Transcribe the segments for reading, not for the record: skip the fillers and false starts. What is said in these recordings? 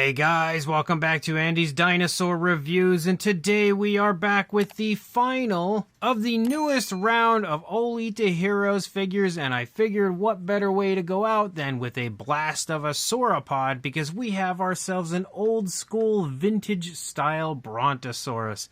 Hey guys, welcome back to Andy's Dinosaur Reviews, and today we are back with the final of the newest round of Aulita Heroes figures, and I figured what better way to go out than with a blast of a sauropod, because we have ourselves an old school vintage style Brontosaurus.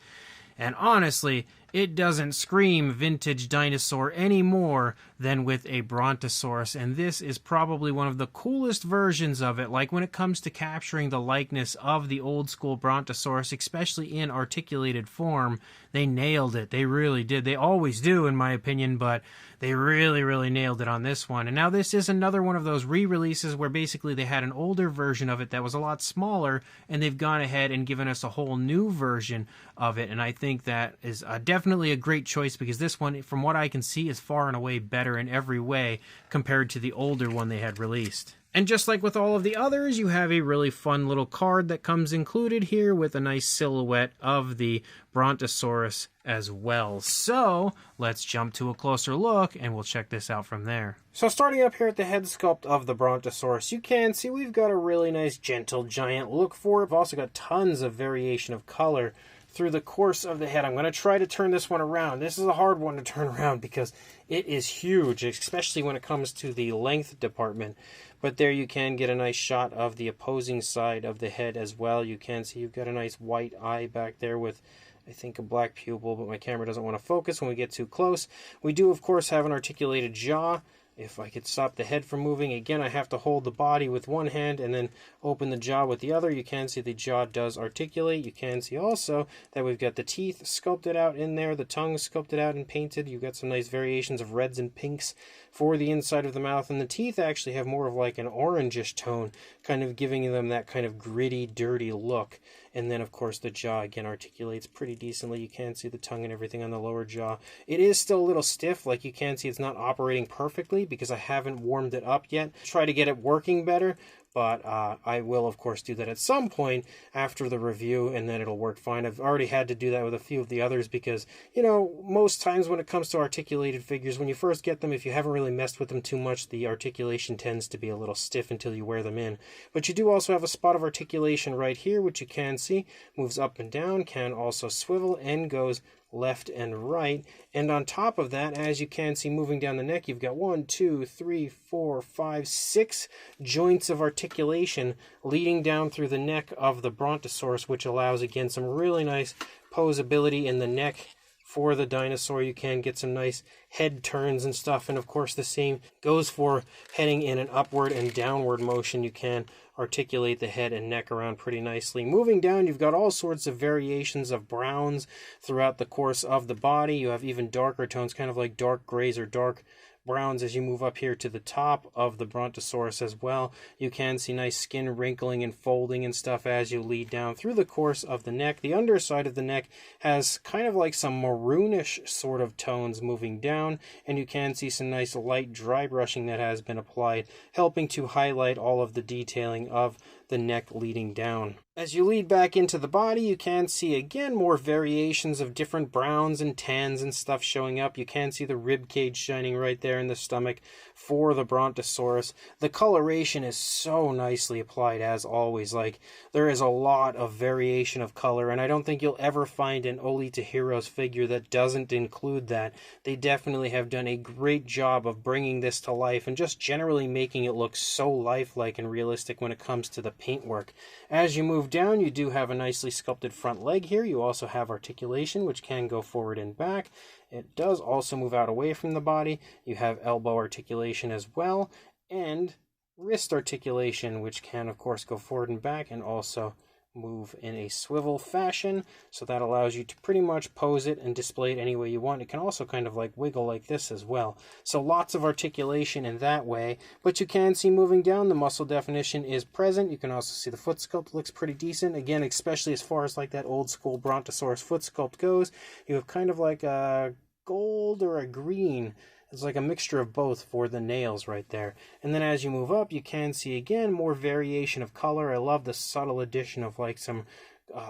And honestly, it doesn't scream vintage dinosaur any more than with a Brontosaurus, and this is probably one of the coolest versions of it. Like when it comes to capturing the likeness of the old school Brontosaurus, especially in articulated form, they nailed it. They really did. They always do, in my opinion, but they really nailed it on this one. And now this is another one of those re-releases where basically they had an older version of it that was a lot smaller, and they've gone ahead and given us a whole new version of it. And I think that is definitely a great choice, because this one, from what I can see, is far and away better in every way compared to the older one they had released. And just like with all of the others, you have a really fun little card that comes included here with a nice silhouette of the Brontosaurus as well. So let's jump to a closer look and we'll check this out from there. So starting up here at the head sculpt of the Brontosaurus, you can see we've got a really nice gentle giant look for it. We've also got tons of variation of color through the course of the head. I'm going to try to turn this one around. This is a hard one to turn around because it is huge, especially when it comes to the length department. But there you can get a nice shot of the opposing side of the head as well. You can see you've got a nice white eye back there with, I think, a black pupil, but my camera doesn't want to focus when we get too close. We do, of course, have an articulated jaw. If I could stop the head from moving, again, I have to hold the body with one hand and then open the jaw with the other. You can see the jaw does articulate. You can see also that we've got the teeth sculpted out in there, the tongue sculpted out and painted. You've got some nice variations of reds and pinks for the inside of the mouth, and the teeth actually have more of like an orangish tone, kind of giving them that kind of gritty, dirty look. And then, of course, the jaw, again, articulates pretty decently. You can see the tongue and everything on the lower jaw. It is still a little stiff. Like you can see, it's not operating perfectly because I haven't warmed it up yet. Try to get it working better. But I will, of course, do that at some point after the review, and then it'll work fine. I've already had to do that with a few of the others because, you know, most times when it comes to articulated figures, when you first get them, if you haven't really messed with them too much, the articulation tends to be a little stiff until you wear them in. But you do also have a spot of articulation right here, which you can see moves up and down, can also swivel, and goes left and right. And on top of that, as you can see moving down the neck, you've got 1, 2, 3, 4, 5, 6 joints of articulation leading down through the neck of the Brontosaurus, which allows, again, some really nice posability in the neck for the dinosaur. You can get some nice head turns and stuff, and of course the same goes for heading in an upward and downward motion. You can articulate the head and neck around pretty nicely. Moving down, you've got all sorts of variations of browns throughout the course of the body. You have even darker tones, kind of like dark grays or dark browns as you move up here to the top of the Brontosaurus as well. You can see nice skin wrinkling and folding and stuff as you lead down through the course of the neck. The underside of the neck has kind of like some maroonish sort of tones moving down, and you can see some nice light dry brushing that has been applied, helping to highlight all of the detailing of the neck leading down. As you lead back into the body, you can see again more variations of different browns and tans and stuff showing up. You can see the rib cage shining right there in the stomach for the Brontosaurus. The coloration is so nicely applied as always. Like, there is a lot of variation of color, and I don't think you'll ever find an Aulita Heroes figure that doesn't include that. They definitely have done a great job of bringing this to life and just generally making it look so lifelike and realistic when it comes to the paintwork. As you move down, you do have a nicely sculpted front leg here. You also have articulation, which can go forward and back. It does also move out away from the body. You have elbow articulation as well, and wrist articulation, which can, of course, go forward and back and also move in a swivel fashion. So that allows you to pretty much pose it and display it any way you want. It can also kind of like wiggle like this as well. So lots of articulation in that way. But you can see moving down, the muscle definition is present. You can also see the foot sculpt looks pretty decent. Again, especially as far as like that old school Brontosaurus foot sculpt goes, you have kind of like a gold or a green. It's like a mixture of both for the nails right there. And then as you move up, you can see again more variation of color. I love the subtle addition of like some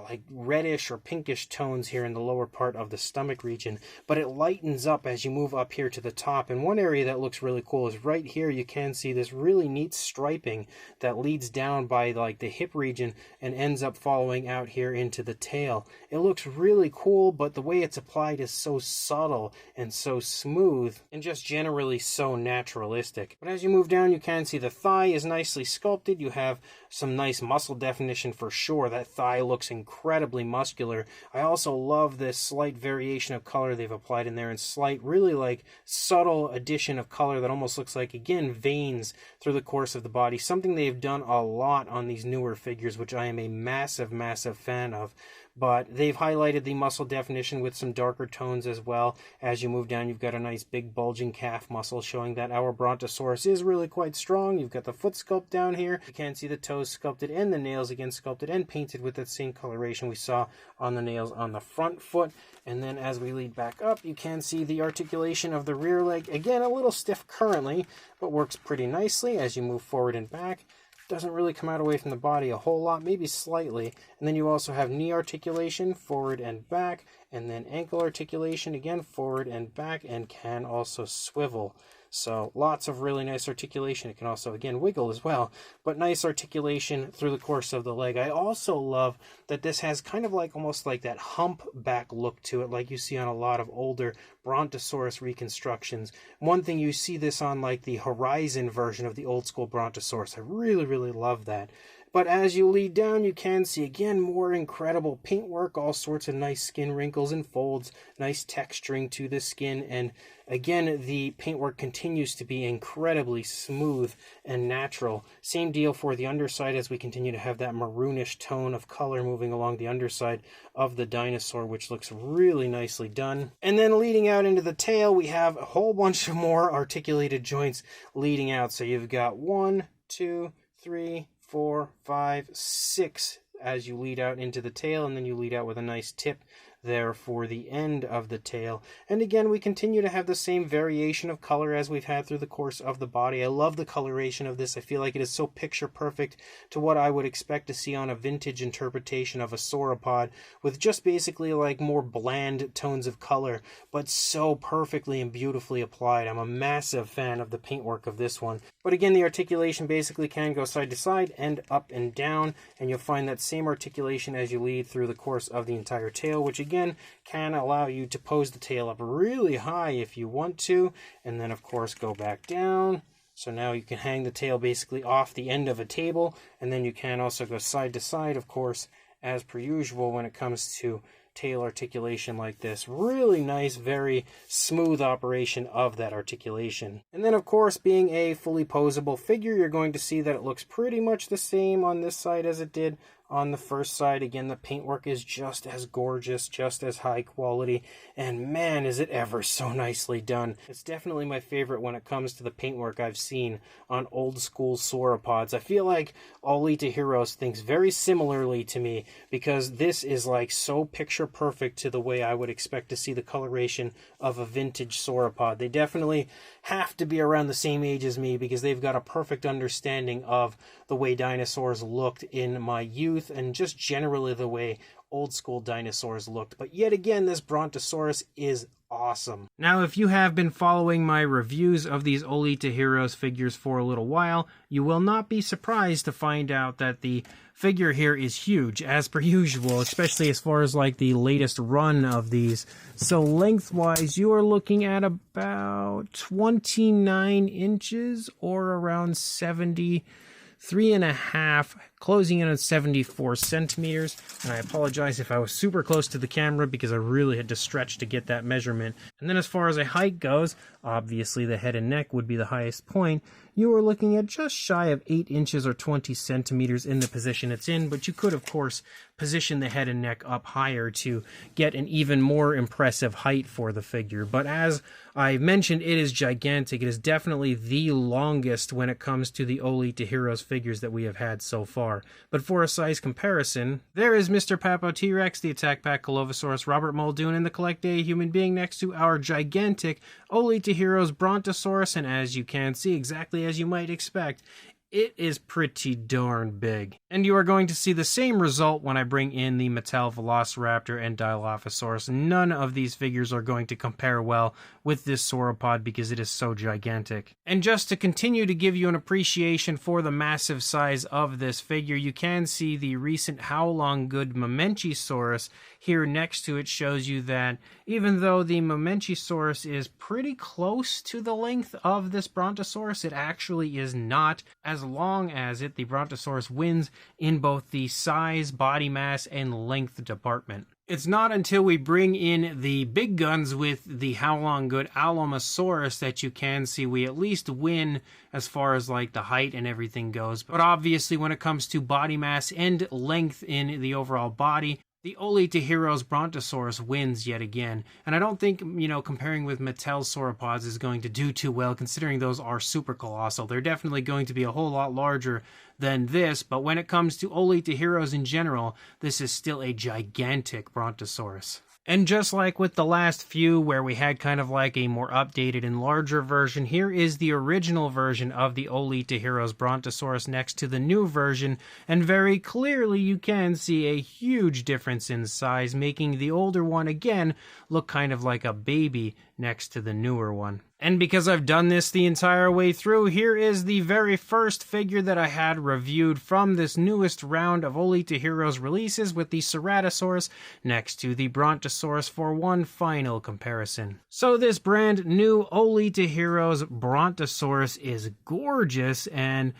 like reddish or pinkish tones here in the lower part of the stomach region, but it lightens up as you move up here to the top. And one area that looks really cool is right here. You can see this really neat striping that leads down by like the hip region and ends up following out here into the tail. It looks really cool, but the way it's applied is so subtle and so smooth and just generally so naturalistic. But as you move down, you can see the thigh is nicely sculpted. You have some nice muscle definition for sure. That thigh looks incredibly muscular. I also love this slight variation of color they've applied in there, and slight, really like subtle addition of color that almost looks like, again, veins through the course of the body. Something they've done a lot on these newer figures, which I am a massive, massive fan of. But they've highlighted the muscle definition with some darker tones as well. As you move down, you've got a nice big bulging calf muscle showing that our Brontosaurus is really quite strong. You've got the foot sculpt down here. You can see the toes sculpted and the nails again sculpted and painted with that same coloration we saw on the nails on the front foot. And then as we lead back up, you can see the articulation of the rear leg. Again, a little stiff currently, but works pretty nicely as you move forward and back. Doesn't really come out away from the body a whole lot, maybe slightly. And then you also have knee articulation, forward and back, and then ankle articulation, again, forward and back, and can also swivel. So lots of really nice articulation. It can also, again, wiggle as well, but nice articulation through the course of the leg. I also love that this has kind of like almost like that humpback look to it, like you see on a lot of older Brontosaurus reconstructions. One thing you see this on like the Horizon version of the old school Brontosaurus. I really, really love that. But as you lead down, you can see, again, more incredible paintwork, all sorts of nice skin wrinkles and folds, nice texturing to the skin, and again, the paintwork continues to be incredibly smooth and natural. Same deal for the underside as we continue to have that maroonish tone of color moving along the underside of the dinosaur, which looks really nicely done. And then leading out into the tail, we have a whole bunch of more articulated joints leading out. So you've got 1, 2, 3, 4, 5, 6 as you lead out into the tail, and then you lead out with a nice tip there for the end of the tail. And again, we continue to have the same variation of color as we've had through the course of the body. I love the coloration of this. I feel like it is so picture perfect to what I would expect to see on a vintage interpretation of a sauropod, with just basically like more bland tones of color, but so perfectly and beautifully applied. I'm a massive fan of the paintwork of this one. But again, the articulation basically can go side to side and up and down, and you'll find that same articulation as you lead through the course of the entire tail, which again can allow you to pose the tail up really high if you want to, and then of course go back down. So now you can hang the tail basically off the end of a table, and then you can also go side to side, of course, as per usual when it comes to tail articulation like this. Really nice, very smooth operation of that articulation. And then of course, being a fully posable figure, you're going to see that it looks pretty much the same on this side as it did on the first side. Again, the paintwork is just as gorgeous, just as high quality, and man, is it ever so nicely done. It's definitely my favorite when it comes to the paintwork I've seen on old school sauropods. I feel like Aulita Heroes thinks very similarly to me, because this is like so picture perfect to the way I would expect to see the coloration of a vintage sauropod. They definitely have to be around the same age as me, because they've got a perfect understanding of the way dinosaurs looked in my youth, and just generally the way old school dinosaurs looked. But yet again, this Brontosaurus is awesome. Now, if you have been following my reviews of these Aulita Heroes figures for a little while, you will not be surprised to find out that the figure here is huge, as per usual, especially as far as like the latest run of these. So lengthwise, you are looking at about 29 inches or around 73.5, closing in at 74 centimeters. And I apologize if I was super close to the camera, because I really had to stretch to get that measurement. And then as far as a height goes, obviously the head and neck would be the highest point. You are looking at just shy of 8 inches or 20 centimeters in the position it's in, but you could of course position the head and neck up higher to get an even more impressive height for the figure. But as I mentioned, it is gigantic. It is definitely the longest when it comes to the Aulita Heroes figures that we have had so far. But for a size comparison, there is Mr. Papo T-Rex, the Attack Pack Colovosaurus, Robert Muldoon, and the Collect Day Human Being next to our gigantic Aulita Heroes Brontosaurus, and as you can see, exactly as you might expect, it is pretty darn big. And you are going to see the same result when I bring in the Mattel Velociraptor and Dilophosaurus. None of these figures are going to compare well with this sauropod because it is so gigantic. And just to continue to give you an appreciation for the massive size of this figure, you can see the recent How Long Good Mamenchisaurus here next to it. Shows you that even though the Mamenchisaurus is pretty close to the length of this Brontosaurus, it actually is not. As long as the Brontosaurus wins in both the size, body mass, and length department. It's not until we bring in the big guns with the How Long Good Allosaurus that you can see we at least win as far as like the height and everything goes. But obviously when it comes to body mass and length in the overall body, the Aulita Heroes Brontosaurus wins yet again. And I don't think, comparing with Mattel sauropods is going to do too well, considering those are super colossal. They're definitely going to be a whole lot larger than this, but when it comes to Aulita Heroes in general, this is still a gigantic Brontosaurus. And just like with the last few where we had kind of like a more updated and larger version, here is the original version of the Aulita Heroes Brontosaurus next to the new version, and very clearly you can see a huge difference in size, making the older one again look kind of like a baby next to the newer one. And because I've done this the entire way through, here is the very first figure that I had reviewed from this newest round of Aulita Heroes releases, with the Ceratosaurus next to the Brontosaurus for one final comparison. So this brand new Aulita Heroes Brontosaurus is gorgeous, and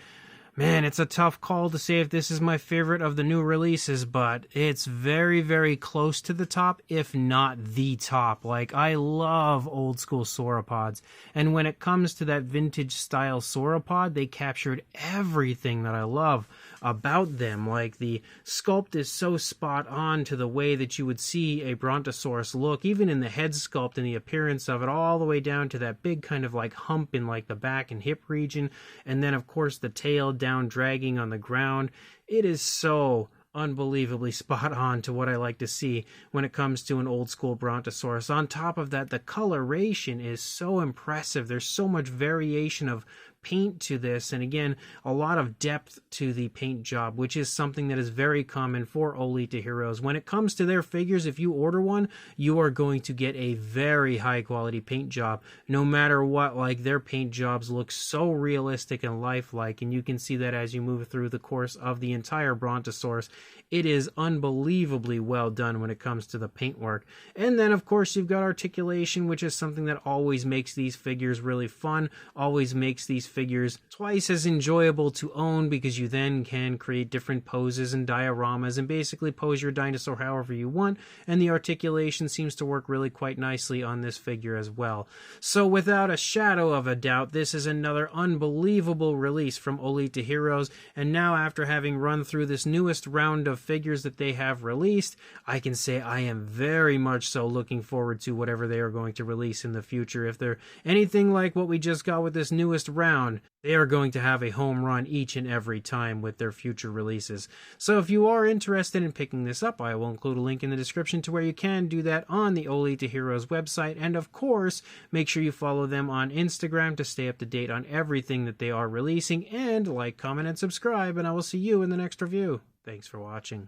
man, it's a tough call to say if this is my favorite of the new releases, but it's very, very close to the top, if not the top. Like, I love old school sauropods, and when it comes to that vintage style sauropod, they captured everything that I love about them. Like, the sculpt is so spot on to the way that you would see a Brontosaurus look, even in the head sculpt and the appearance of it, all the way down to that big kind of like hump in like the back and hip region, and then of course the tail down dragging on the ground. It is so unbelievably spot on to what I like to see when it comes to an old school Brontosaurus. On top of that, the coloration is so impressive. There's so much variation of paint to this, and again, a lot of depth to the paint job, which is something that is very common for Aulita Heroes. When it comes to their figures, if you order one, you are going to get a very high quality paint job no matter what. Like, their paint jobs look so realistic and lifelike, and you can see that as you move through the course of the entire Brontosaurus. It is unbelievably well done when it comes to the paintwork. And then of course you've got articulation, which is something that always makes these figures really fun, always makes these figures twice as enjoyable to own, because you then can create different poses and dioramas and basically pose your dinosaur however you want, and the articulation seems to work really quite nicely on this figure as well. So without a shadow of a doubt, this is another unbelievable release from Aulita Heroes, and now after having run through this newest round of figures that they have released, I can say I am very much so looking forward to whatever they are going to release in the future. If they're anything like what we just got with this newest round, they are going to have a home run each and every time with their future releases. So if you are interested in picking this up, I will include a link in the description to where you can do that on the Aulita Heroes website. And of course, make sure you follow them on Instagram to stay up to date on everything that they are releasing. And like, comment, and subscribe, and I will see you in the next review. Thanks for watching.